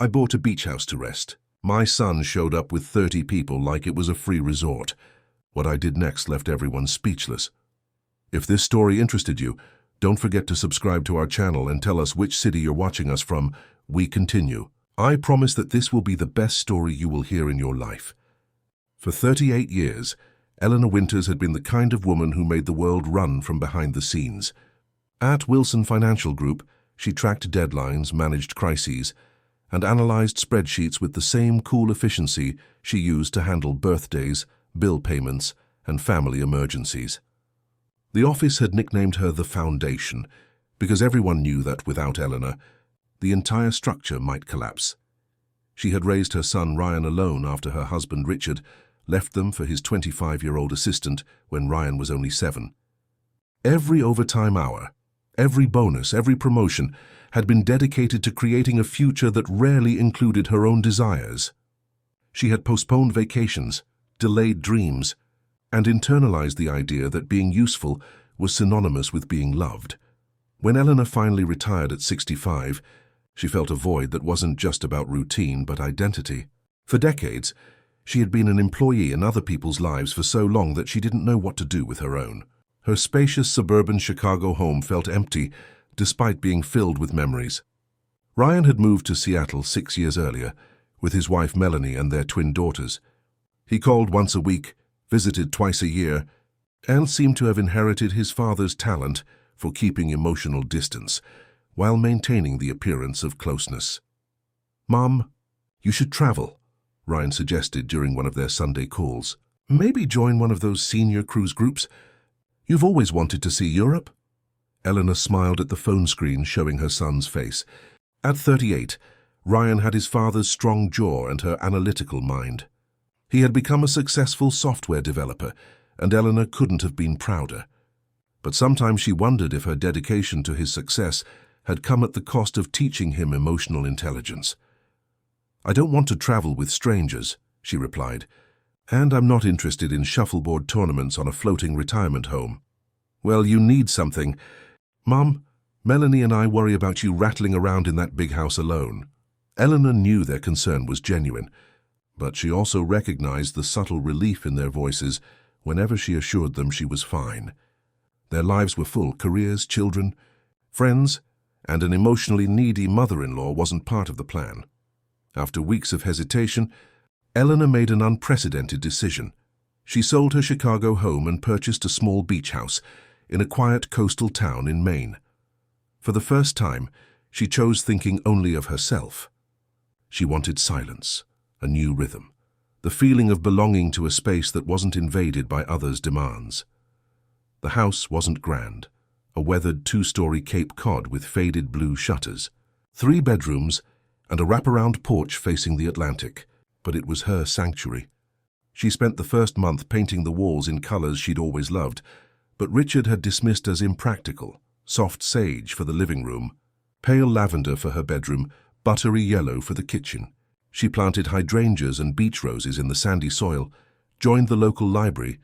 I bought a beach house to rest. My son showed up with 30 people like it was a free resort. What I did next left everyone speechless. If this story interested you, don't forget to subscribe to our channel and tell us which city you're watching us from. We continue. I promise that this will be the best story you will hear in your life. For 38 years, Eleanor Winters had been the kind of woman who made the world run from behind the scenes. At Wilson Financial Group, she tracked deadlines, managed crises, and analyzed spreadsheets with the same cool efficiency she used to handle birthdays, bill payments, and family emergencies. The office had nicknamed her the Foundation because everyone knew that without Eleanor, the entire structure might collapse. She had raised her son Ryan alone after her husband Richard left them for his 25-year-old assistant when Ryan was only 7. Every overtime hour, every bonus, every promotion had been dedicated to creating a future that rarely included her own desires. She had postponed vacations, delayed dreams, and internalized the idea that being useful was synonymous with being loved. When Eleanor finally retired at 65, she felt a void that wasn't just about routine but identity. For decades, she had been an employee in other people's lives for so long that she didn't know what to do with her own. Her spacious suburban Chicago home felt empty, despite being filled with memories. Ryan had moved to Seattle 6 years earlier, with his wife Melanie and their twin daughters. He called once a week, visited twice a year, and seemed to have inherited his father's talent for keeping emotional distance, while maintaining the appearance of closeness. "Mom, you should travel," Ryan suggested during one of their Sunday calls. "Maybe join one of those senior cruise groups. You've always wanted to see Europe." Eleanor smiled at the phone screen showing her son's face. At 38, Ryan had his father's strong jaw and her analytical mind. He had become a successful software developer, and Eleanor couldn't have been prouder. But sometimes she wondered if her dedication to his success had come at the cost of teaching him emotional intelligence. "I don't want to travel with strangers," she replied, "and I'm not interested in shuffleboard tournaments on a floating retirement home." "Well, you need something. Mom, Melanie and I worry about you rattling around in that big house alone." Eleanor knew their concern was genuine, but she also recognized the subtle relief in their voices whenever she assured them she was fine. Their lives were full: careers, children, friends, and an emotionally needy mother-in-law wasn't part of the plan. After weeks of hesitation, Eleanor made an unprecedented decision. She sold her Chicago home and purchased a small beach house in a quiet coastal town in Maine. For the first time, she chose thinking only of herself. She wanted silence, a new rhythm, the feeling of belonging to a space that wasn't invaded by others' demands. The house wasn't grand, a weathered 2-story Cape Cod with faded blue shutters, 3 bedrooms, and a wraparound porch facing the Atlantic, but it was her sanctuary. She spent the first month painting the walls in colors she'd always loved, but Richard had dismissed as impractical: soft sage for the living room, pale lavender for her bedroom, buttery yellow for the kitchen. She planted hydrangeas and beach roses in the sandy soil, joined the local library,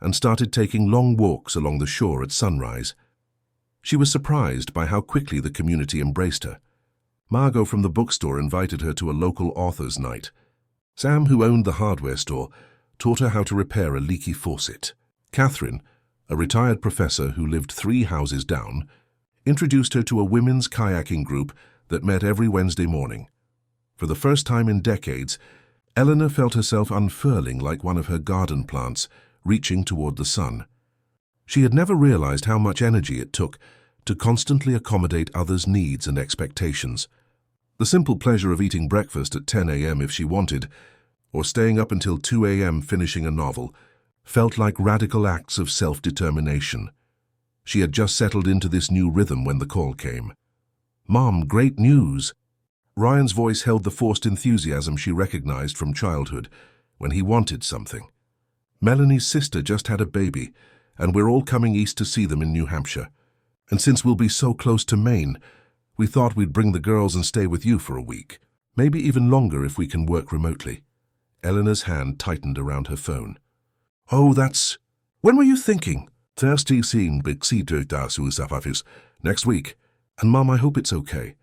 and started taking long walks along the shore at sunrise. She was surprised by how quickly the community embraced her. Margot from the bookstore invited her to a local author's night. Sam, who owned the hardware store, taught her how to repair a leaky faucet. Catherine, a retired professor who lived 3 houses down, introduced her to a women's kayaking group that met every Wednesday morning. For the first time in decades, Eleanor felt herself unfurling like one of her garden plants, reaching toward the sun. She had never realized how much energy it took to constantly accommodate others' needs and expectations. The simple pleasure of eating breakfast at 10 a.m. if she wanted, or staying up until 2 a.m. finishing a novel, felt like radical acts of self-determination. She had just settled into this new rhythm when the call came. "Mom, great news!" Ryan's voice held the forced enthusiasm she recognized from childhood when he wanted something. "Melanie's sister just had a baby, and we're all coming east to see them in New Hampshire. And since we'll be so close to Maine, we thought we'd bring the girls and stay with you for a week. Maybe even longer if we can work remotely." Eleanor's hand tightened around her phone. "Oh, that's... When were you thinking?" "Next week. And Mom, I hope it's okay.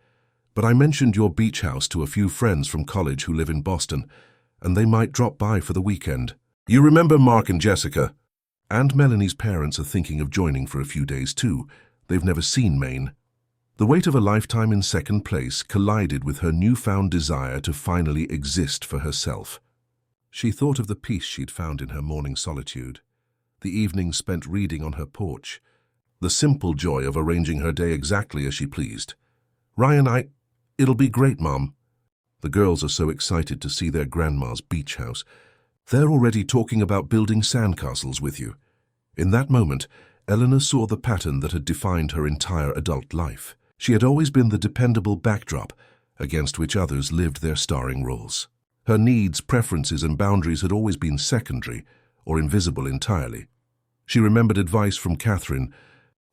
but I mentioned your beach house to a few friends from college who live in Boston, and they might drop by for the weekend. You remember Mark and Jessica? And Melanie's parents are thinking of joining for a few days too. They've never seen Maine. The weight of a lifetime in second place collided with her newfound desire to finally exist for herself. She thought of the peace she'd found in her morning solitude, the evening spent reading on her porch, the simple joy of arranging her day exactly as she pleased. Ryan, it'll be great, Mom. The girls are so excited to see their grandma's beach house. They're already talking about building sandcastles with you. In that moment, Eleanor saw the pattern that had defined her entire adult life. She had always been the dependable backdrop against which others lived their starring roles. Her needs, preferences, and boundaries had always been secondary or invisible entirely. She remembered advice from Catherine,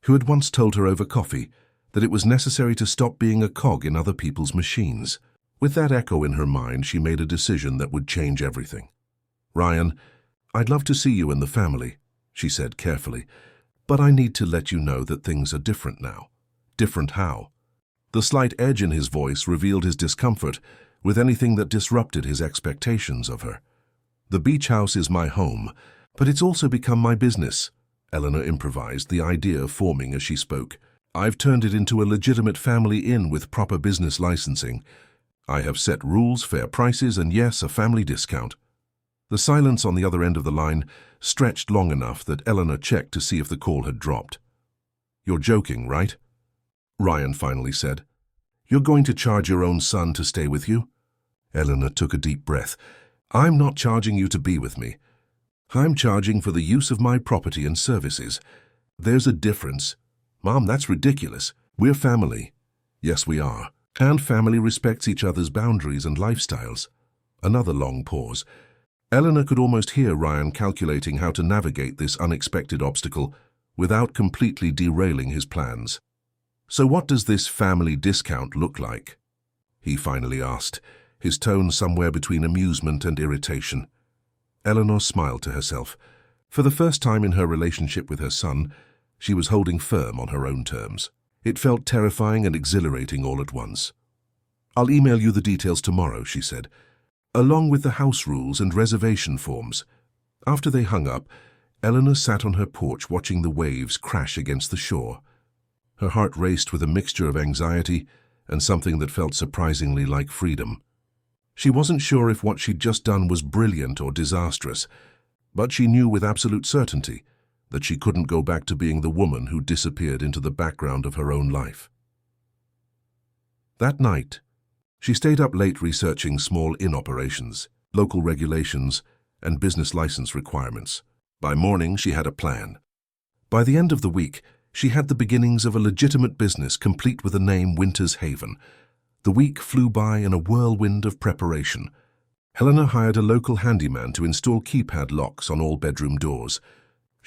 who had once told her over coffee that it was necessary to stop being a cog in other people's machines. With that echo in her mind, she made a decision that would change everything. Ryan, I'd love to see you and the family, she said carefully, but I need to let you know that things are different now. Different how? The slight edge in his voice revealed his discomfort with anything that disrupted his expectations of her. The beach house is my home, but it's also become my business, Eleanor improvised, the idea forming as she spoke. I've turned it into a legitimate family inn with proper business licensing. I have set rules, fair prices, and yes, a family discount. The silence on the other end of the line stretched long enough that Eleanor checked to see if the call had dropped. You're joking, right? Ryan finally said. You're going to charge your own son to stay with you? Eleanor took a deep breath. I'm not charging you to be with me. I'm charging for the use of my property and services. There's a difference. Mom, that's ridiculous. We're family. Yes, we are. And family respects each other's boundaries and lifestyles. Another long pause. Eleanor could almost hear Ryan calculating how to navigate this unexpected obstacle without completely derailing his plans. So what does this family discount look like? He finally asked, his tone somewhere between amusement and irritation. Eleanor smiled to herself. For the first time in her relationship with her son, she was holding firm on her own terms. It felt terrifying and exhilarating all at once. I'll email you the details tomorrow, she said, along with the house rules and reservation forms. After they hung up, Eleanor sat on her porch watching the waves crash against the shore. Her heart raced with a mixture of anxiety and something that felt surprisingly like freedom. She wasn't sure if what she'd just done was brilliant or disastrous, but she knew with absolute certainty that she couldn't go back to being the woman who disappeared into the background of her own life. That night, she stayed up late researching small inn operations, local regulations, and business license requirements. By morning, she had a plan. By the end of the week, she had the beginnings of a legitimate business complete with the name Winter's Haven. The week flew by in a whirlwind of preparation. Eleanor hired a local handyman to install keypad locks on all bedroom doors.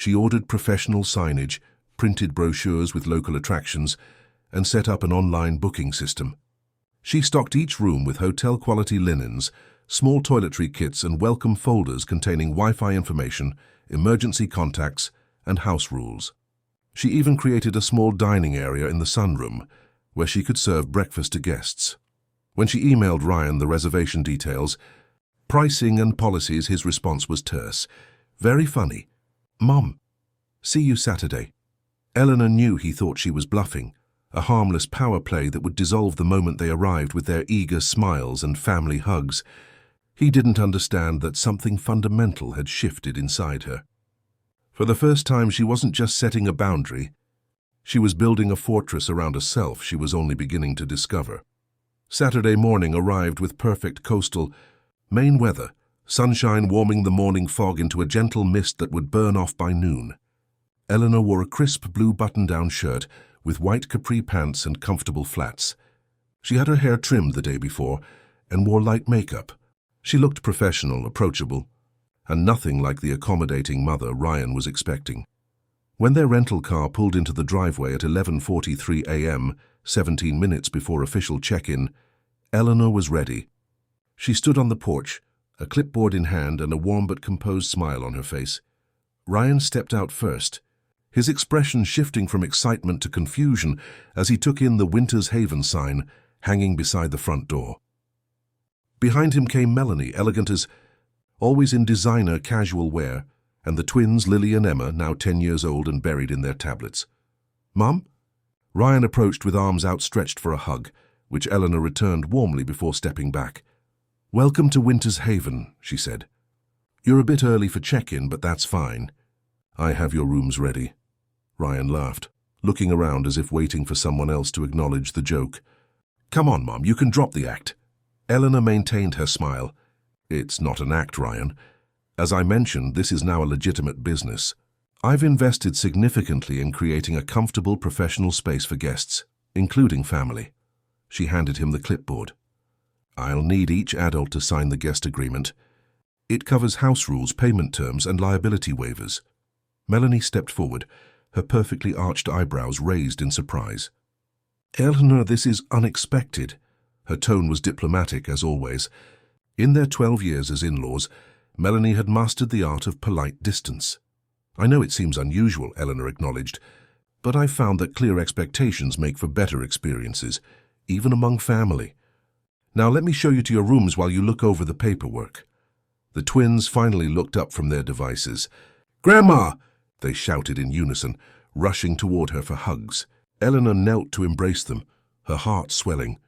She ordered professional signage, printed brochures with local attractions, and set up an online booking system. She stocked each room with hotel-quality linens, small toiletry kits, and welcome folders containing Wi-Fi information, emergency contacts, and house rules. She even created a small dining area in the sunroom, where she could serve breakfast to guests. When she emailed Ryan the reservation details, pricing and policies, his response was terse. Very funny. Mom, see you Saturday. Eleanor knew he thought she was bluffing, a harmless power play that would dissolve the moment they arrived with their eager smiles and family hugs. He didn't understand that something fundamental had shifted inside her. For the first time, she wasn't just setting a boundary. She was building a fortress around a self she was only beginning to discover. Saturday morning arrived with perfect coastal Maine weather, sunshine warming the morning fog into a gentle mist that would burn off by noon. Eleanor wore a crisp blue button-down shirt with white capri pants and comfortable flats. She had her hair trimmed the day before and wore light makeup. She looked professional, approachable, and nothing like the accommodating mother Ryan was expecting. When their rental car pulled into the driveway at 11:43 a.m., 17 minutes before official check-in, Eleanor was ready. She stood on the porch, a clipboard in hand and a warm but composed smile on her face. Ryan stepped out first, his expression shifting from excitement to confusion as he took in the Winter's Haven sign hanging beside the front door. Behind him came Melanie, elegant as always in designer casual wear, and the twins, Lily and Emma, now 10 years old and buried in their tablets. "Mum?" Ryan approached with arms outstretched for a hug, which Eleanor returned warmly before stepping back. "Welcome to Winter's Haven," she said. "You're a bit early for check-in, but that's fine. I have your rooms ready." Ryan laughed, looking around as if waiting for someone else to acknowledge the joke. "Come on, Mum, you can drop the act." Eleanor maintained her smile. "It's not an act, Ryan. As I mentioned, this is now a legitimate business. I've invested significantly in creating a comfortable professional space for guests, including family." She handed him the clipboard. "I'll need each adult to sign the guest agreement. It covers house rules, payment terms, and liability waivers." Melanie stepped forward, her perfectly arched eyebrows raised in surprise. "Eleanor, this is unexpected." Her tone was diplomatic, as always. In their 12 years as in-laws, Melanie had mastered the art of polite distance. "I know it seems unusual," Eleanor acknowledged, "but I've found that clear expectations make for better experiences, even among family. Now let me show you to your rooms while you look over the paperwork." The twins finally looked up from their devices. "Grandma!" they shouted in unison, rushing toward her for hugs. Eleanor knelt to embrace them, her heart swelling.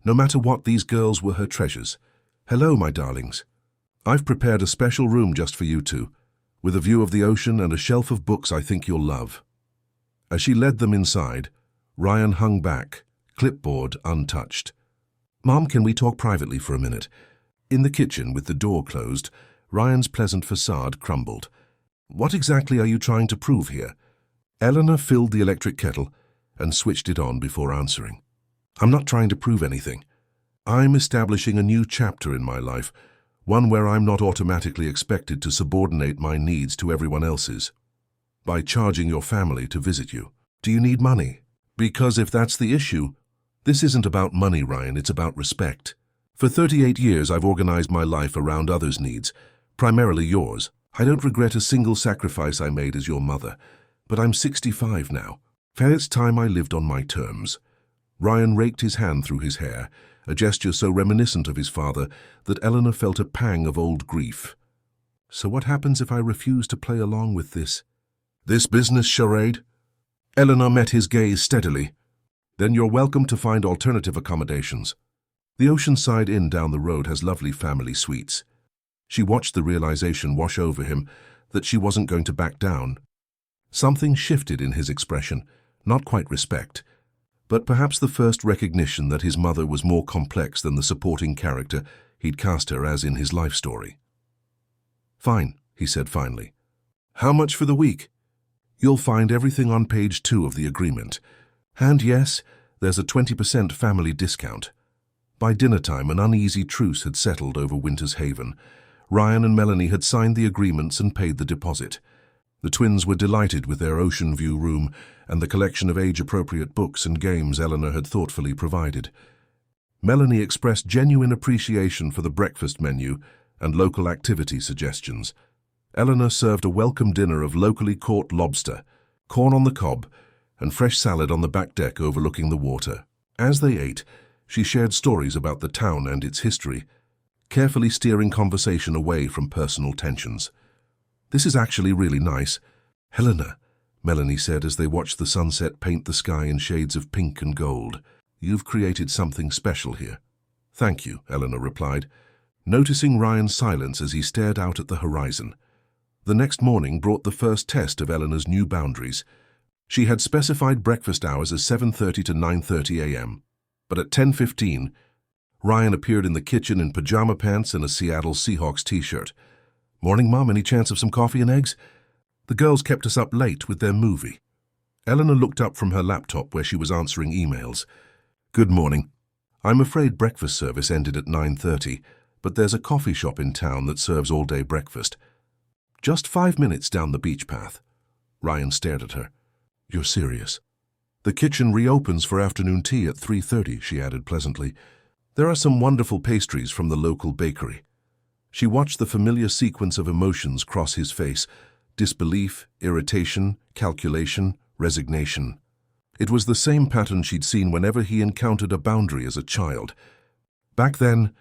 No matter what, these girls were her treasures. "Hello, my darlings. I've prepared a special room just for you two, with a view of the ocean and a shelf of books I think you'll love." As she led them inside, Ryan hung back, clipboard untouched. "Mom, can we talk privately for a minute?" In the kitchen, with the door closed, Ryan's pleasant facade crumbled. "What exactly are you trying to prove here?" Eleanor filled the electric kettle and switched it on before answering. "I'm not trying to prove anything. I'm establishing a new chapter in my life, one where I'm not automatically expected to subordinate my needs to everyone else's. By charging your family to visit you. Do you need money? Because if that's the issue, this isn't about money, Ryan, it's about respect. For 38 years, I've organized my life around others' needs, primarily yours. I don't regret a single sacrifice I made as your mother, but I'm 65 now. It's time I lived on my terms." Ryan raked his hand through his hair, a gesture so reminiscent of his father that Eleanor felt a pang of old grief. "So what happens if I refuse to play along with this business charade?" Eleanor met his gaze steadily. "Then you're welcome to find alternative accommodations. The Oceanside Inn down the road has lovely family suites." She watched the realization wash over him that she wasn't going to back down. Something shifted in his expression, not quite respect, but perhaps the first recognition that his mother was more complex than the supporting character he'd cast her as in his life story. "Fine," he said finally. "How much for the week?" "You'll find everything on page 2 of the agreement. And yes, there's a 20% family discount." By dinner time, an uneasy truce had settled over Winter's Haven. Ryan and Melanie had signed the agreements and paid the deposit. The twins were delighted with their ocean view room and the collection of age-appropriate books and games Eleanor had thoughtfully provided. Melanie expressed genuine appreciation for the breakfast menu and local activity suggestions. Eleanor served a welcome dinner of locally caught lobster, corn on the cob, and fresh salad on the back deck overlooking the water. As they ate, she shared stories about the town and its history, carefully steering conversation away from personal tensions. "This is actually really nice." "Eleanor," Melanie said as they watched the sunset paint the sky in shades of pink and gold, "you've created something special here." "Thank you," Eleanor replied, noticing Ryan's silence as he stared out at the horizon. The next morning brought the first test of Eleanor's new boundaries. She had specified breakfast hours as 7:30 to 9:30 a.m., but at 10:15, Ryan appeared in the kitchen in pajama pants and a Seattle Seahawks t-shirt. "Morning, Mom. Any chance of some coffee and eggs?" The girls kept us up late with their movie. Eleanor looked up from her laptop where she was answering emails. "Good morning. I'm afraid breakfast service ended at 9:30, but there's a coffee shop in town that serves all-day breakfast. Just 5 minutes down the beach path." Ryan stared at her. "You're serious?" "The kitchen reopens for afternoon tea at 3:30, she added pleasantly. "There are some wonderful pastries from the local bakery." She watched the familiar sequence of emotions cross his face: disbelief, irritation, calculation, resignation. It was the same pattern she'd seen whenever he encountered a boundary as a child. Back then,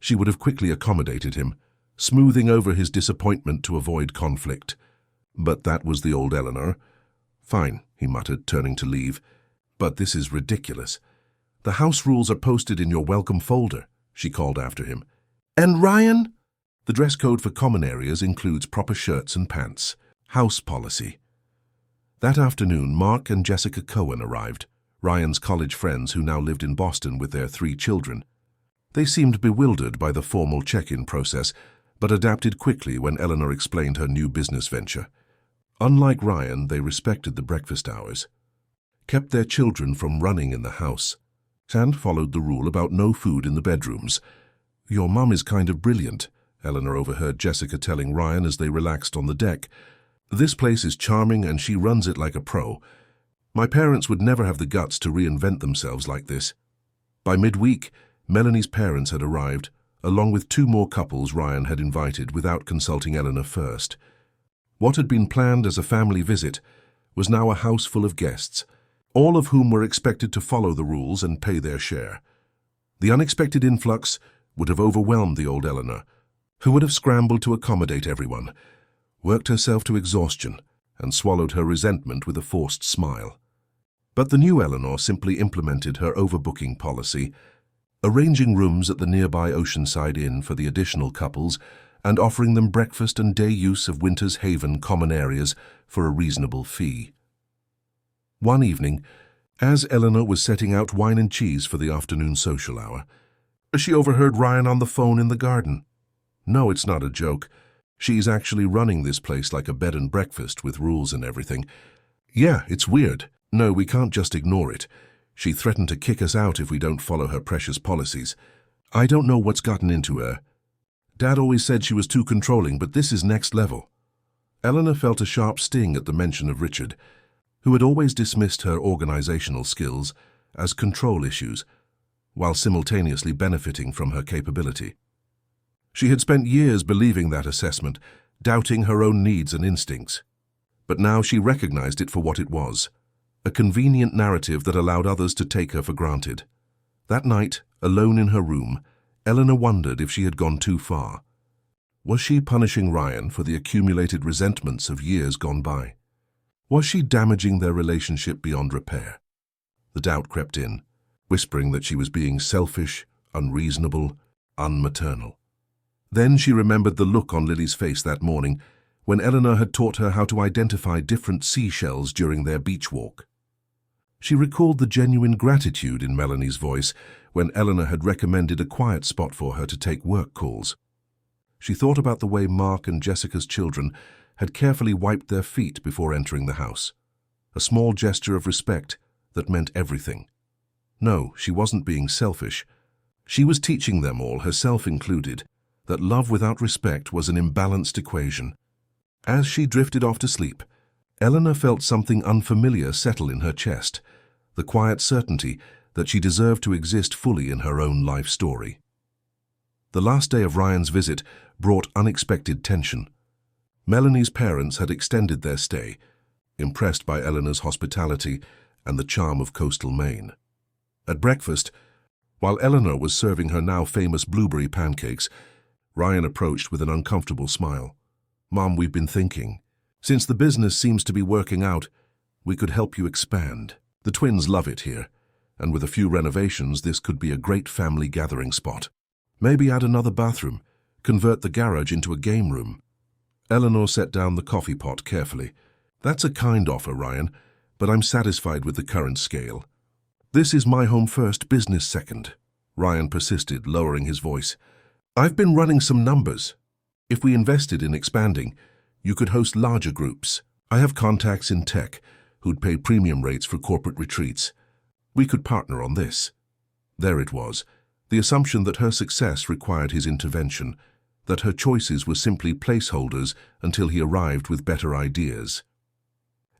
she would have quickly accommodated him, smoothing over his disappointment to avoid conflict. But that was the old Eleanor. "Fine," he muttered, turning to leave. "But this is ridiculous. The house rules are posted in your welcome folder," she called after him. "And Ryan?" "The dress code for common areas includes proper shirts and pants. House policy." That afternoon, Mark and Jessica Cohen arrived, Ryan's college friends who now lived in Boston with their 3 children. They seemed bewildered by the formal check-in process, but adapted quickly when Eleanor explained her new business venture. Unlike Ryan, they respected the breakfast hours, kept their children from running in the house, and followed the rule about no food in the bedrooms. "Your mum is kind of brilliant," Eleanor overheard Jessica telling Ryan as they relaxed on the deck. "This place is charming and she runs it like a pro. My parents would never have the guts to reinvent themselves like this." By midweek, Melanie's parents had arrived, along with 2 more couples Ryan had invited without consulting Eleanor first. What had been planned as a family visit was now a house full of guests, all of whom were expected to follow the rules and pay their share. The unexpected influx would have overwhelmed the old Eleanor, who would have scrambled to accommodate everyone, worked herself to exhaustion, and swallowed her resentment with a forced smile. But the new Eleanor simply implemented her overbooking policy, arranging rooms at the nearby Oceanside Inn for the additional couples and offering them breakfast and day use of Winter's Haven common areas for a reasonable fee. One evening, as Eleanor was setting out wine and cheese for the afternoon social hour, she overheard Ryan on the phone in the garden. "No, it's not a joke. She's actually running this place like a bed and breakfast with rules and everything. Yeah, it's weird. No, we can't just ignore it. She threatened to kick us out if we don't follow her precious policies. I don't know what's gotten into her. Dad always said she was too controlling, but this is next level." Eleanor felt a sharp sting at the mention of Richard, who had always dismissed her organizational skills as control issues, while simultaneously benefiting from her capability. She had spent years believing that assessment, doubting her own needs and instincts. But now she recognized it for what it was, a convenient narrative that allowed others to take her for granted. That night, alone in her room, Eleanor wondered if she had gone too far. Was she punishing Ryan for the accumulated resentments of years gone by? Was she damaging their relationship beyond repair? The doubt crept in, whispering that she was being selfish, unreasonable, unmaternal. Then she remembered the look on Lily's face that morning when Eleanor had taught her how to identify different seashells during their beach walk. She recalled the genuine gratitude in Melanie's voice when Eleanor had recommended a quiet spot for her to take work calls. She thought about the way Mark and Jessica's children had carefully wiped their feet before entering the house, a small gesture of respect that meant everything. No, she wasn't being selfish. She was teaching them all, herself included, that love without respect was an imbalanced equation. As she drifted off to sleep, Eleanor felt something unfamiliar settle in her chest, the quiet certainty that she deserved to exist fully in her own life story. The last day of Ryan's visit brought unexpected tension. Melanie's parents had extended their stay, impressed by Eleanor's hospitality and the charm of coastal Maine. At breakfast, while Eleanor was serving her now famous blueberry pancakes, Ryan approached with an uncomfortable smile. "Mom, we've been thinking. Since the business seems to be working out, we could help you expand. The twins love it here, and with a few renovations, this could be a great family gathering spot. Maybe add another bathroom, convert the garage into a game room." Eleanor set down the coffee pot carefully. "That's a kind offer, Ryan, but I'm satisfied with the current scale. This is my home first, business second," Ryan persisted, lowering his voice. "I've been running some numbers. If we invested in expanding, you could host larger groups. I have contacts in tech who'd pay premium rates for corporate retreats. We could partner on this." There it was, the assumption that her success required his intervention, that her choices were simply placeholders until he arrived with better ideas.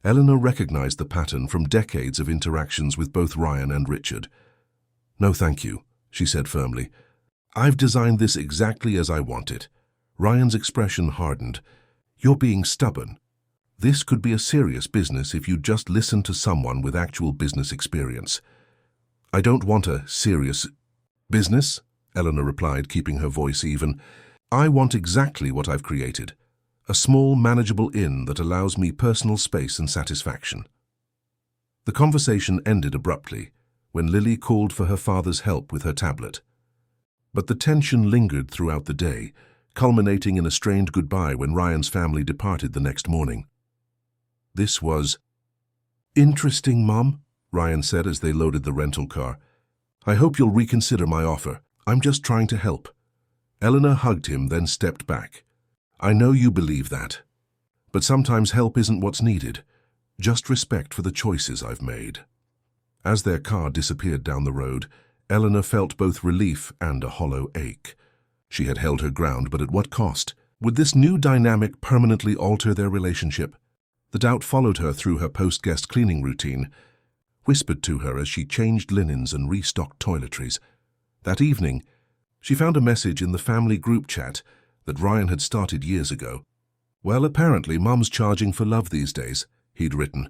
Eleanor recognized the pattern from decades of interactions with both Ryan and Richard. "No, thank you," she said firmly. "I've designed this exactly as I want it." Ryan's expression hardened. "You're being stubborn." This could be a serious business if you just listen to someone with actual business experience. I don't want a serious business, Eleanor replied, keeping her voice even. I want exactly what I've created. A small, manageable inn that allows me personal space and satisfaction. The conversation ended abruptly when Lily called for her father's help with her tablet. But the tension lingered throughout the day, culminating in a strained goodbye when Ryan's family departed the next morning. This was interesting, Mom, Ryan said as they loaded the rental car. I hope you'll reconsider my offer. I'm just trying to help. Eleanor hugged him, then stepped back. I know you believe that. But sometimes help isn't what's needed. Just respect for the choices I've made. As their car disappeared down the road, Eleanor felt both relief and a hollow ache. She had held her ground, but at what cost? Would this new dynamic permanently alter their relationship? The doubt followed her through her post-guest cleaning routine, whispered to her as she changed linens and restocked toiletries. That evening, she found a message in the family group chat that Ryan had started years ago. Well, apparently Mum's charging for love these days, he'd written.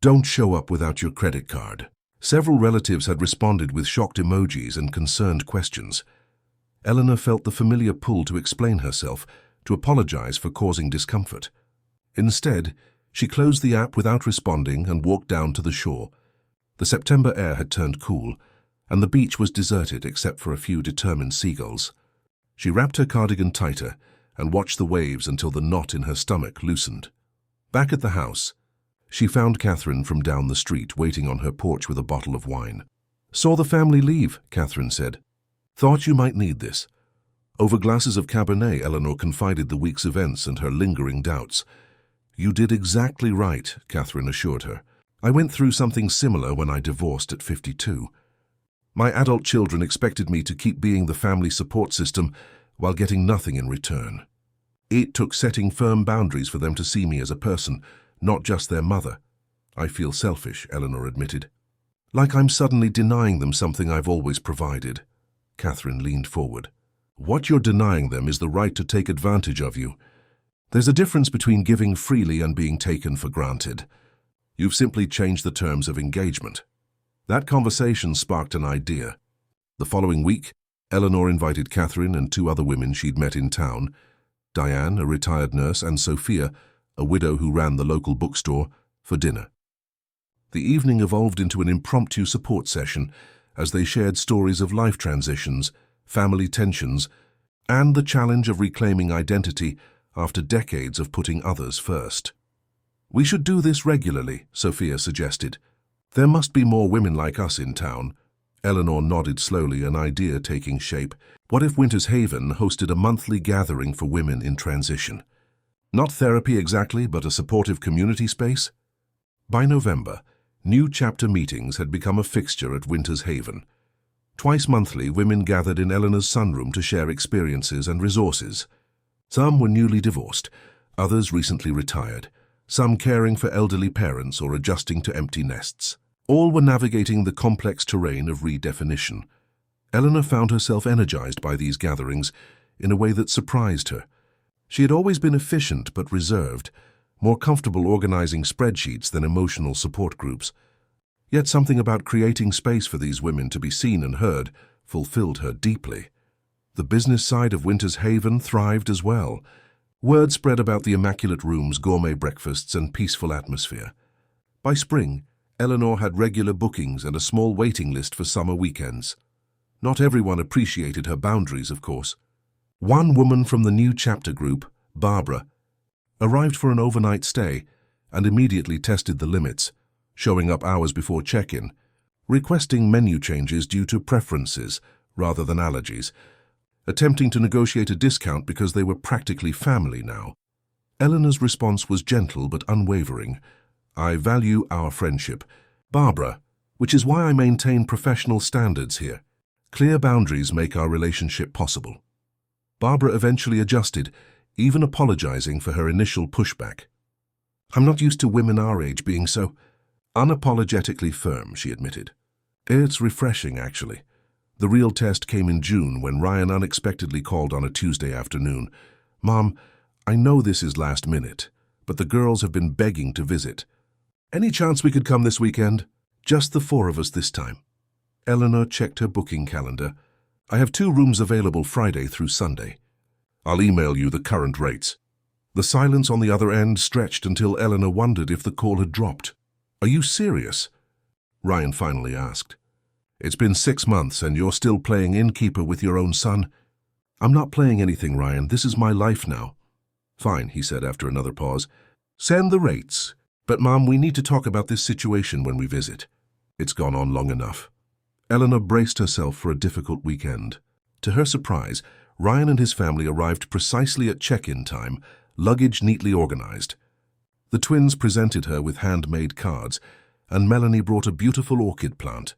Don't show up without your credit card. Several relatives had responded with shocked emojis and concerned questions. Eleanor felt the familiar pull to explain herself, to apologize for causing discomfort. Instead, she closed the app without responding and walked down to the shore. The September air had turned cool, and the beach was deserted except for a few determined seagulls. She wrapped her cardigan tighter and watched the waves until the knot in her stomach loosened. Back at the house, she found Catherine from down the street waiting on her porch with a bottle of wine. Saw the family leave, Catherine said. Thought you might need this. Over glasses of Cabernet, Eleanor confided the week's events and her lingering doubts. You did exactly right, Catherine assured her. I went through something similar when I divorced at 52. My adult children expected me to keep being the family support system while getting nothing in return. It took setting firm boundaries for them to see me as a person, not just their mother. I feel selfish, Eleanor admitted. Like I'm suddenly denying them something I've always provided. Catherine leaned forward. What you're denying them is the right to take advantage of you. There's a difference between giving freely and being taken for granted. You've simply changed the terms of engagement. That conversation sparked an idea. The following week, Eleanor invited Catherine and 2 other women she'd met in town, Diane, a retired nurse, and Sophia, a widow who ran the local bookstore, for dinner. The evening evolved into an impromptu support session as they shared stories of life transitions, family tensions, and the challenge of reclaiming identity after decades of putting others first. We should do this regularly, Sophia suggested. There must be more women like us in town. Eleanor nodded slowly, an idea taking shape. What if Winter's Haven hosted a monthly gathering for women in transition? Not therapy exactly, but a supportive community space? By November, new chapter meetings had become a fixture at Winter's Haven. Twice monthly, women gathered in Eleanor's sunroom to share experiences and resources. Some were newly divorced, others recently retired, some caring for elderly parents or adjusting to empty nests. All were navigating the complex terrain of redefinition. Eleanor found herself energized by these gatherings in a way that surprised her. She had always been efficient but reserved, more comfortable organizing spreadsheets than emotional support groups. Yet something about creating space for these women to be seen and heard fulfilled her deeply. The business side of Winter's Haven thrived as well. Word spread about the immaculate rooms, gourmet breakfasts, and peaceful atmosphere. By spring, Eleanor had regular bookings and a small waiting list for summer weekends. Not everyone appreciated her boundaries, of course. One woman from the new chapter group, Barbara, arrived for an overnight stay and immediately tested the limits, showing up hours before check-in, requesting menu changes due to preferences rather than allergies, attempting to negotiate a discount because they were practically family now. Eleanor's response was gentle but unwavering. I value our friendship, Barbara, which is why I maintain professional standards here. Clear boundaries make our relationship possible. Barbara eventually adjusted, even apologizing for her initial pushback. I'm not used to women our age being so unapologetically firm, she admitted. It's refreshing, actually. The real test came in June when Ryan unexpectedly called on a Tuesday afternoon. Mom, I know this is last minute, but the girls have been begging to visit. Any chance we could come this weekend? Just the four of us this time. Eleanor checked her booking calendar. I have 2 rooms available Friday through Sunday. I'll email you the current rates. The silence on the other end stretched until Eleanor wondered if the call had dropped. Are you serious? Ryan finally asked. It's been 6 months and you're still playing innkeeper with your own son? I'm not playing anything, Ryan. This is my life now. Fine, he said after another pause. Send the rates. But, Mom, we need to talk about this situation when we visit. It's gone on long enough. Eleanor braced herself for a difficult weekend. To her surprise, Ryan and his family arrived precisely at check-in time, luggage neatly organized. The twins presented her with handmade cards, and Melanie brought a beautiful orchid plant.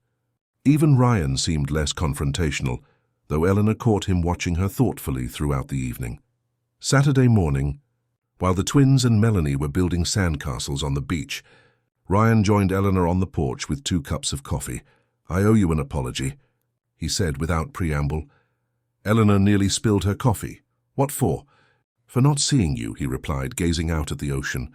Even Ryan seemed less confrontational, though Eleanor caught him watching her thoughtfully throughout the evening. Saturday morning, while the twins and Melanie were building sandcastles on the beach, Ryan joined Eleanor on the porch with 2 cups of coffee. I owe you an apology, he said without preamble. Eleanor nearly spilled her coffee. What for? For not seeing you, he replied, gazing out at the ocean.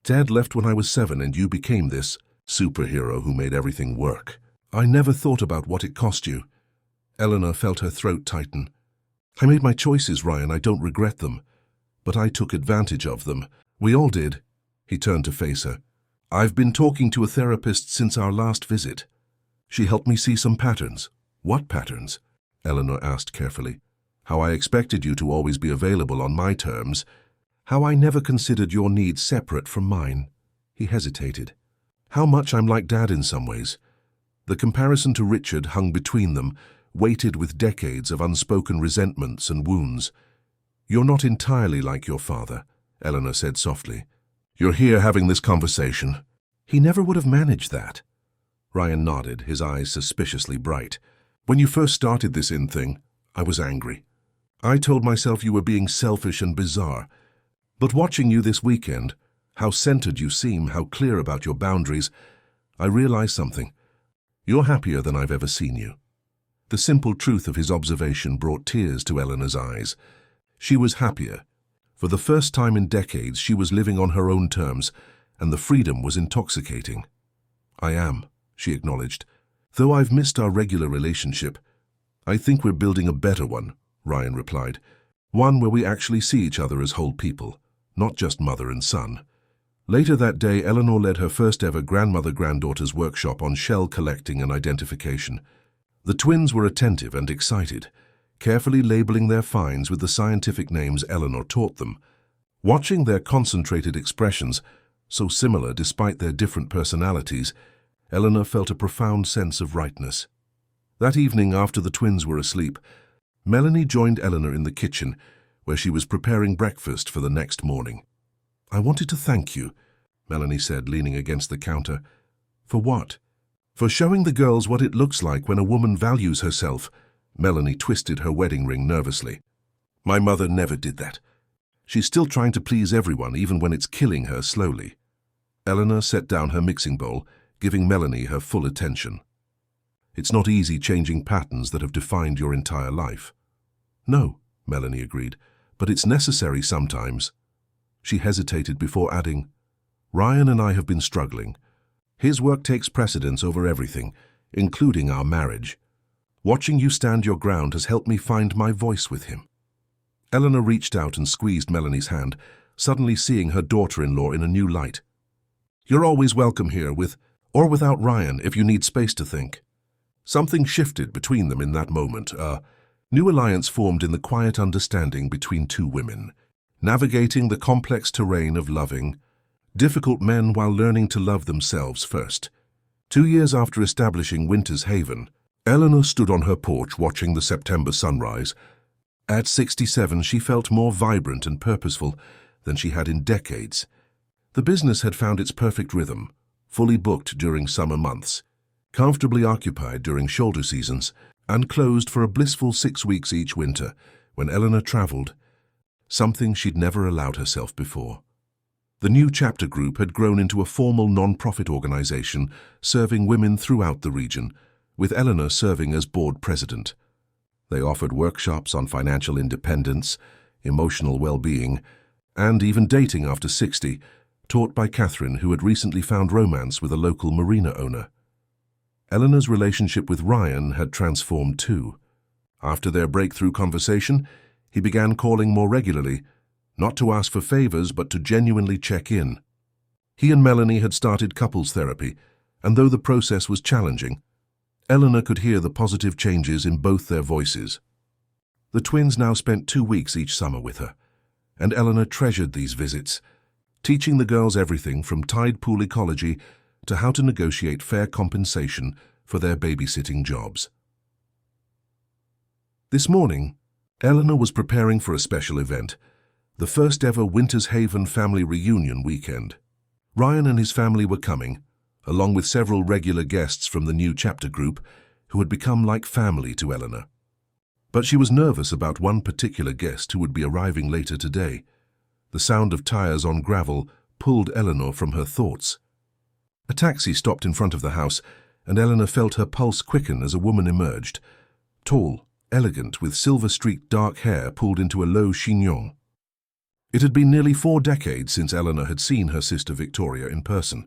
Dad left when I was 7 and you became this superhero who made everything work. I never thought about what it cost you. Eleanor felt her throat tighten. I made my choices, Ryan. I don't regret them. But I took advantage of them. We all did. He turned to face her. I've been talking to a therapist since our last visit. She helped me see some patterns. What patterns? Eleanor asked carefully. How I expected you to always be available on my terms. How I never considered your needs separate from mine. He hesitated. How much I'm like Dad in some ways. The comparison to Richard hung between them, weighted with decades of unspoken resentments and wounds. You're not entirely like your father, Eleanor said softly. You're here having this conversation. He never would have managed that. Ryan nodded, his eyes suspiciously bright. When you first started this thing, I was angry. I told myself you were being selfish and bizarre. But watching you this weekend, how centered you seem, how clear about your boundaries, I realized something. You're happier than I've ever seen you. The simple truth of his observation brought tears to Eleanor's eyes. She was happier. For the first time in decades, she was living on her own terms, and the freedom was intoxicating. I am, she acknowledged. Though I've missed our regular relationship, I think we're building a better one, Ryan replied. One where we actually see each other as whole people, not just mother and son. Later that day, Eleanor led her first ever grandmother-granddaughters workshop on shell collecting and identification. The twins were attentive and excited, carefully labeling their finds with the scientific names Eleanor taught them. Watching their concentrated expressions, so similar despite their different personalities, Eleanor felt a profound sense of rightness. That evening, after the twins were asleep, Melanie joined Eleanor in the kitchen, where she was preparing breakfast for the next morning. I wanted to thank you, Melanie said, leaning against the counter. For what? For showing the girls what it looks like when a woman values herself. Melanie twisted her wedding ring nervously. My mother never did that. She's still trying to please everyone, even when it's killing her slowly. Eleanor set down her mixing bowl, giving Melanie her full attention. It's not easy changing patterns that have defined your entire life. No, Melanie agreed, but it's necessary sometimes. She hesitated before adding, Ryan and I have been struggling. His work takes precedence over everything, including our marriage. Watching you stand your ground has helped me find my voice with him. Eleanor reached out and squeezed Melanie's hand, suddenly seeing her daughter-in-law in a new light. You're always welcome here, with or without Ryan, if you need space to think. Something shifted between them in that moment. A new alliance formed in the quiet understanding between 2 women, navigating the complex terrain of loving difficult men while learning to love themselves first. 2 years after establishing Winter's Haven, Eleanor stood on her porch watching the September sunrise. At 67, she felt more vibrant and purposeful than she had in decades. The business had found its perfect rhythm, fully booked during summer months, comfortably occupied during shoulder seasons, and closed for a blissful 6 weeks each winter when Eleanor traveled, something she'd never allowed herself before. The new chapter group had grown into a formal non-profit organization serving women throughout the region, with Eleanor serving as board president. They offered workshops on financial independence, emotional well-being, and even dating after 60, taught by Catherine, who had recently found romance with a local marina owner. Eleanor's relationship with Ryan had transformed too. After their breakthrough conversation, he began calling more regularly, not to ask for favors but to genuinely check in. He and Melanie had started couples therapy, and though the process was challenging, Eleanor could hear the positive changes in both their voices. The twins now spent 2 weeks each summer with her, and Eleanor treasured these visits, teaching the girls everything from tide pool ecology to how to negotiate fair compensation for their babysitting jobs. This morning, Eleanor was preparing for a special event, the first ever Winters Haven family reunion weekend. Ryan and his family were coming, along with several regular guests from the new chapter group who had become like family to Eleanor. But she was nervous about one particular guest who would be arriving later today. The sound of tires on gravel pulled Eleanor from her thoughts. A taxi stopped in front of the house, and Eleanor felt her pulse quicken as a woman emerged. Tall, elegant, with silver-streaked dark hair pulled into a low chignon. It had been nearly 4 decades since Eleanor had seen her sister Victoria in person.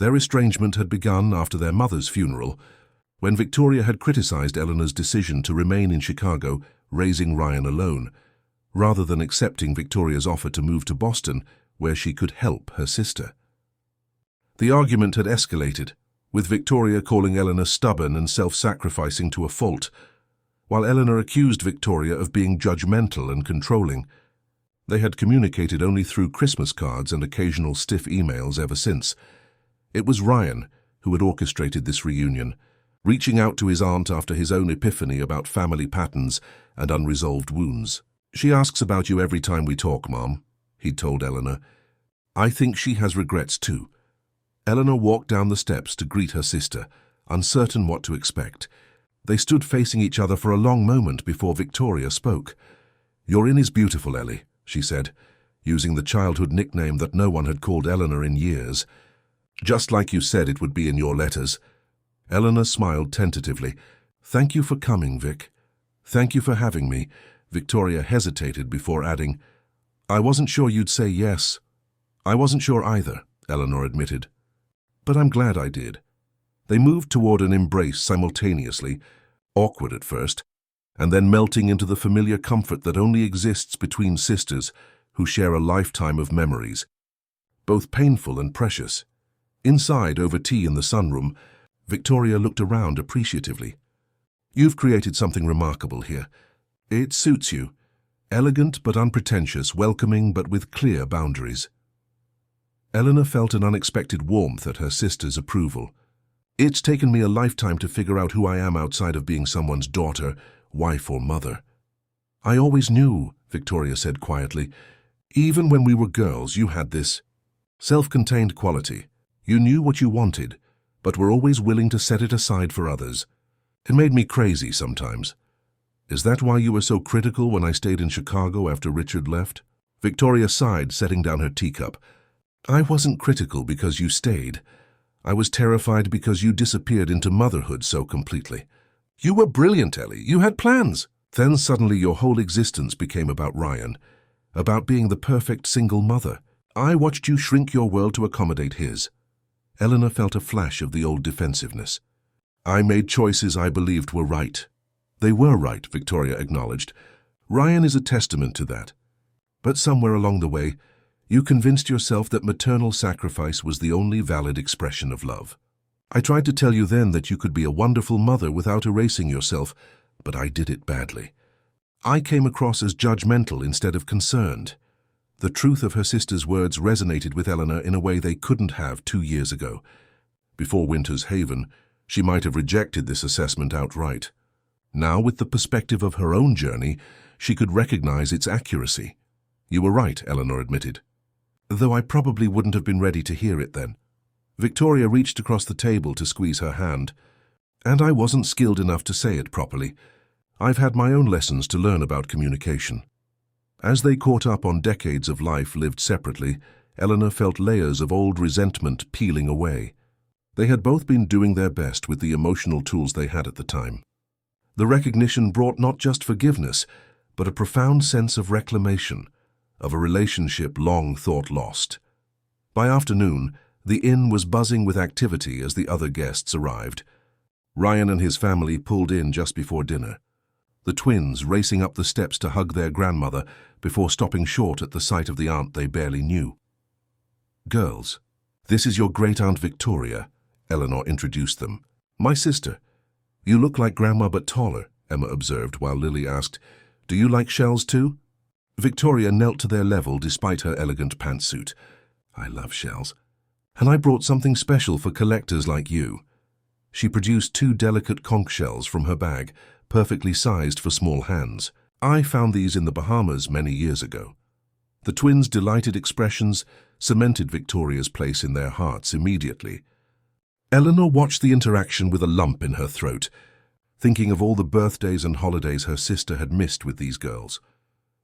Their estrangement had begun after their mother's funeral, when Victoria had criticized Eleanor's decision to remain in Chicago, raising Ryan alone, rather than accepting Victoria's offer to move to Boston, where she could help her sister. The argument had escalated, with Victoria calling Eleanor stubborn and self-sacrificing to a fault, while Eleanor accused Victoria of being judgmental and controlling. They had communicated only through Christmas cards and occasional stiff emails ever since. It was Ryan who had orchestrated this reunion, reaching out to his aunt after his own epiphany about family patterns and unresolved wounds. "She asks about you every time we talk, Mom," he'd told Eleanor. "I think she has regrets too." Eleanor walked down the steps to greet her sister, uncertain what to expect. They stood facing each other for a long moment before Victoria spoke. "Your inn is beautiful, Ellie," she said, using the childhood nickname that no one had called Eleanor in years. "Just like you said it would be in your letters." Eleanor smiled tentatively. "Thank you for coming, Vic. Thank you for having me." Victoria hesitated before adding, "I wasn't sure you'd say yes." "I wasn't sure either," Eleanor admitted. "But I'm glad I did." They moved toward an embrace simultaneously, awkward at first, and then melting into the familiar comfort that only exists between sisters who share a lifetime of memories, both painful and precious. Inside, over tea in the sunroom, Victoria looked around appreciatively. "You've created something remarkable here. It suits you. Elegant but unpretentious, welcoming but with clear boundaries." Eleanor felt an unexpected warmth at her sister's approval. "It's taken me a lifetime to figure out who I am outside of being someone's daughter, wife or mother." "I always knew," Victoria said quietly. "Even when we were girls, you had this self-contained quality. You knew what you wanted, but were always willing to set it aside for others. It made me crazy sometimes." "Is that why you were so critical when I stayed in Chicago after Richard left?" Victoria sighed, setting down her teacup. "I wasn't critical because you stayed. I was terrified because you disappeared into motherhood so completely. You were brilliant, Ellie. You had plans. Then suddenly your whole existence became about Ryan, about being the perfect single mother. I watched you shrink your world to accommodate his." Eleanor felt a flash of the old defensiveness. "I made choices I believed were right." "They were right," Victoria acknowledged. "Ryan is a testament to that. But somewhere along the way, you convinced yourself that maternal sacrifice was the only valid expression of love. I tried to tell you then that you could be a wonderful mother without erasing yourself, but I did it badly. I came across as judgmental instead of concerned." The truth of her sister's words resonated with Eleanor in a way they couldn't have 2 years ago. Before Winters Haven, she might have rejected this assessment outright. Now, with the perspective of her own journey, she could recognize its accuracy. "You were right," Eleanor admitted. "Though I probably wouldn't have been ready to hear it then." Victoria reached across the table to squeeze her hand. "And I wasn't skilled enough to say it properly. I've had my own lessons to learn about communication." As they caught up on decades of life lived separately, Eleanor felt layers of old resentment peeling away. They had both been doing their best with the emotional tools they had at the time. The recognition brought not just forgiveness, but a profound sense of reclamation, of a relationship long thought lost. By afternoon, the inn was buzzing with activity as the other guests arrived. Ryan and his family pulled in just before dinner, the twins racing up the steps to hug their grandmother before stopping short at the sight of the aunt they barely knew. "Girls, this is your great-aunt Victoria," Eleanor introduced them. "My sister. You look like Grandma but taller," Emma observed while Lily asked, "Do you like shells too?" Victoria knelt to their level despite her elegant pantsuit. "I love shells. And I brought something special for collectors like you." She produced 2 delicate conch shells from her bag, perfectly sized for small hands. "I found these in the Bahamas many years ago." The twins' delighted expressions cemented Victoria's place in their hearts immediately. Eleanor watched the interaction with a lump in her throat, thinking of all the birthdays and holidays her sister had missed with these girls.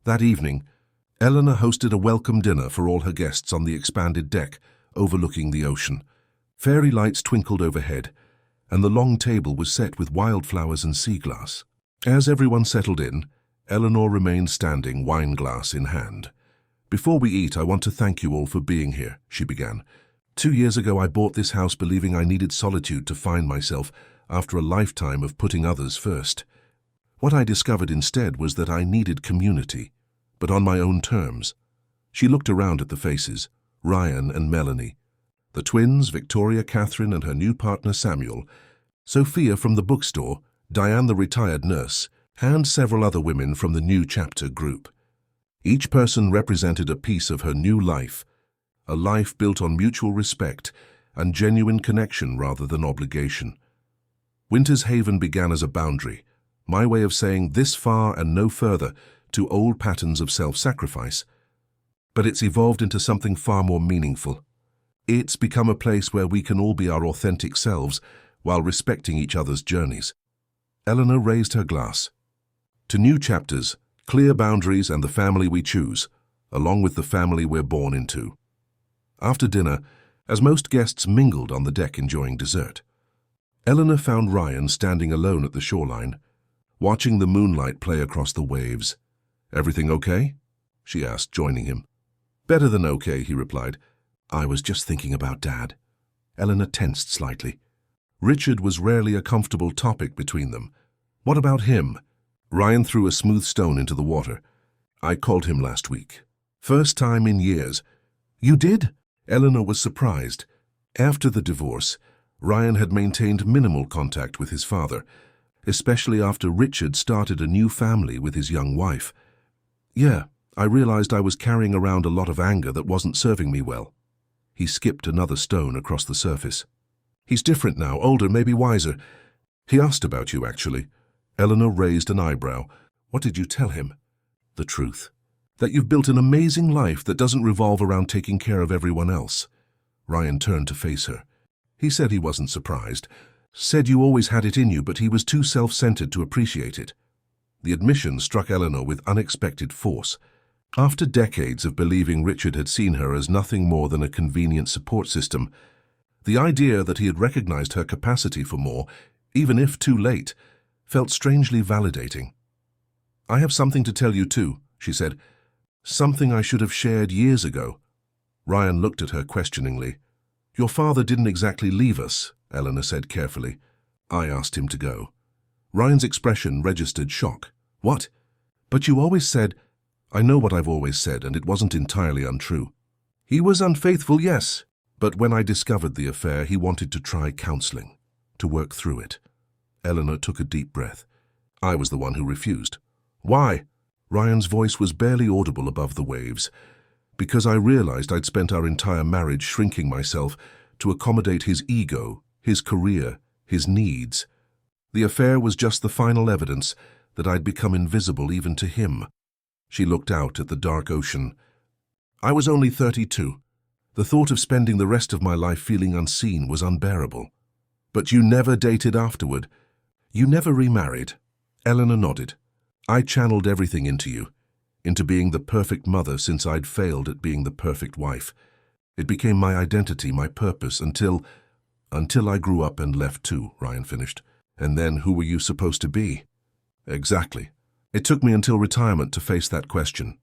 That evening, Eleanor hosted a welcome dinner for all her guests on the expanded deck overlooking the ocean. Fairy lights twinkled overhead, and the long table was set with wildflowers and sea glass. As everyone settled in, Eleanor remained standing, wine glass in hand. "Before we eat, I want to thank you all for being here," she began. 2 years ago, I bought this house believing I needed solitude to find myself after a lifetime of putting others first. What I discovered instead was that I needed community, but on my own terms." She looked around at the faces, Ryan and Melanie, the twins, Victoria, Catherine, and her new partner Samuel, Sophia from the bookstore, Diane the retired nurse, and several other women from the New Chapter group. Each person represented a piece of her new life, a life built on mutual respect and genuine connection rather than obligation. Winter's Haven began as a boundary, my way of saying this far and no further to old patterns of self-sacrifice. But it's evolved into something far more meaningful. It's become a place where we can all be our authentic selves while respecting each other's journeys. Eleanor raised her glass. "To new chapters, clear boundaries and the family we choose, along with the family we're born into." After dinner, as most guests mingled on the deck enjoying dessert, Eleanor found Ryan standing alone at the shoreline, watching the moonlight play across the waves. "Everything okay?" she asked, joining him. "Better than okay," he replied. "I was just thinking about Dad." Eleanor tensed slightly. Richard was rarely a comfortable topic between them. "What about him?" Ryan threw a smooth stone into the water. "I called him last week. First time in years." "You did?" Eleanor was surprised. After the divorce, Ryan had maintained minimal contact with his father, especially after Richard started a new family with his young wife. "Yeah, I realized I was carrying around a lot of anger that wasn't serving me well." He skipped another stone across the surface. "He's different now, older, maybe wiser. He asked about you, actually." Eleanor raised an eyebrow. "What did you tell him?" "The truth. That you've built an amazing life that doesn't revolve around taking care of everyone else." Ryan turned to face her. He said he wasn't surprised. Said you always had it in you, but he was too self-centered to appreciate it. The admission struck Eleanor with unexpected force. After decades of believing Richard had seen her as nothing more than a convenient support system, the idea that he had recognized her capacity for more, even if too late, felt strangely validating. "I have something to tell you too," she said. "Something I should have shared years ago." Ryan looked at her questioningly. "Your father didn't exactly leave us," Eleanor said carefully. "I asked him to go." Ryan's expression registered shock. "What? But you always said—" "I know what I've always said, and it wasn't entirely untrue. He was unfaithful, yes, but when I discovered the affair, he wanted to try counseling, to work through it." Eleanor took a deep breath. "I was the one who refused." "Why?" Ryan's voice was barely audible above the waves. "Because I realized I'd spent our entire marriage shrinking myself to accommodate his ego, his career, his needs. The affair was just the final evidence that I'd become invisible even to him." She looked out at the dark ocean. "I was only 32. The thought of spending the rest of my life feeling unseen was unbearable." "But you never dated afterward. You never remarried." Eleanor nodded. "I channeled everything into you, into being the perfect mother since I'd failed at being the perfect wife. It became my identity, my purpose, until I grew up and left too," Ryan finished. "And then who were you supposed to be?" "Exactly. It took me until retirement to face that question.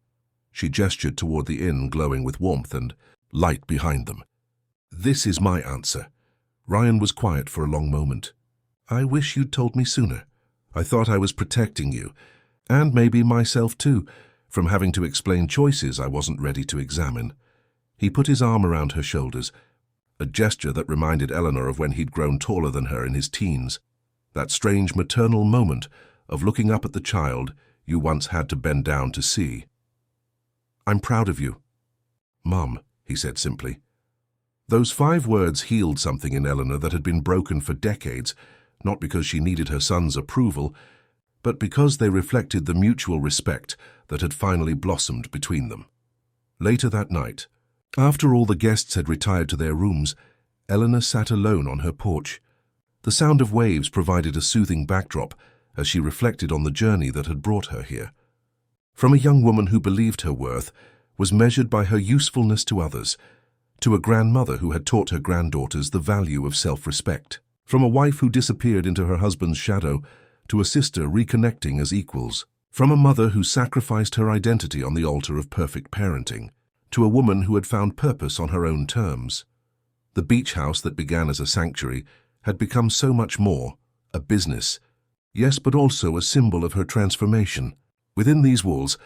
She gestured toward the inn glowing with warmth and light behind them. "This is my answer." Ryan was quiet for a long moment. "I wish you'd told me sooner. I thought I was protecting you, and maybe myself too, from having to explain choices I wasn't ready to examine." He put his arm around her shoulders, a gesture that reminded Eleanor of when he'd grown taller than her in his teens. That strange maternal moment of looking up at the child you once had to bend down to see. "I'm proud of you, Mum," he said simply. Those 5 words healed something in Eleanor that had been broken for decades, not because she needed her son's approval, but because they reflected the mutual respect that had finally blossomed between them. Later that night, after all the guests had retired to their rooms, Eleanor sat alone on her porch. The sound of waves provided a soothing backdrop as she reflected on the journey that had brought her here. From a young woman who believed her worth was measured by her usefulness to others, to a grandmother who had taught her granddaughters the value of self-respect. From a wife who disappeared into her husband's shadow, to a sister reconnecting as equals. From a mother who sacrificed her identity on the altar of perfect parenting, to a woman who had found purpose on her own terms. The beach house that began as a sanctuary had become so much more, a business, yes, but also a symbol of her transformation. Within these walls,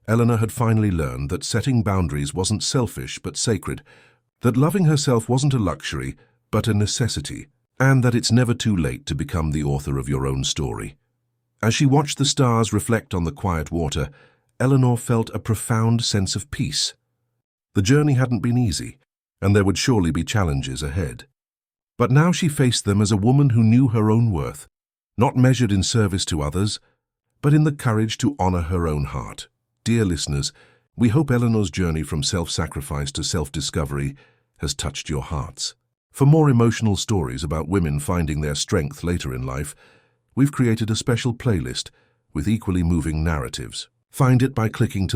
Eleanor had finally learned that setting boundaries wasn't selfish but sacred, that loving herself wasn't a luxury but a necessity, and that it's never too late to become the author of your own story. As she watched the stars reflect on the quiet water, Eleanor felt a profound sense of peace. The journey hadn't been easy, and there would surely be challenges ahead. But now she faced them as a woman who knew her own worth, not measured in service to others, but in the courage to honor her own heart. Dear listeners, we hope Eleanor's journey from self-sacrifice to self-discovery has touched your hearts. For more emotional stories about women finding their strength later in life, we've created a special playlist with equally moving narratives. Find it by clicking to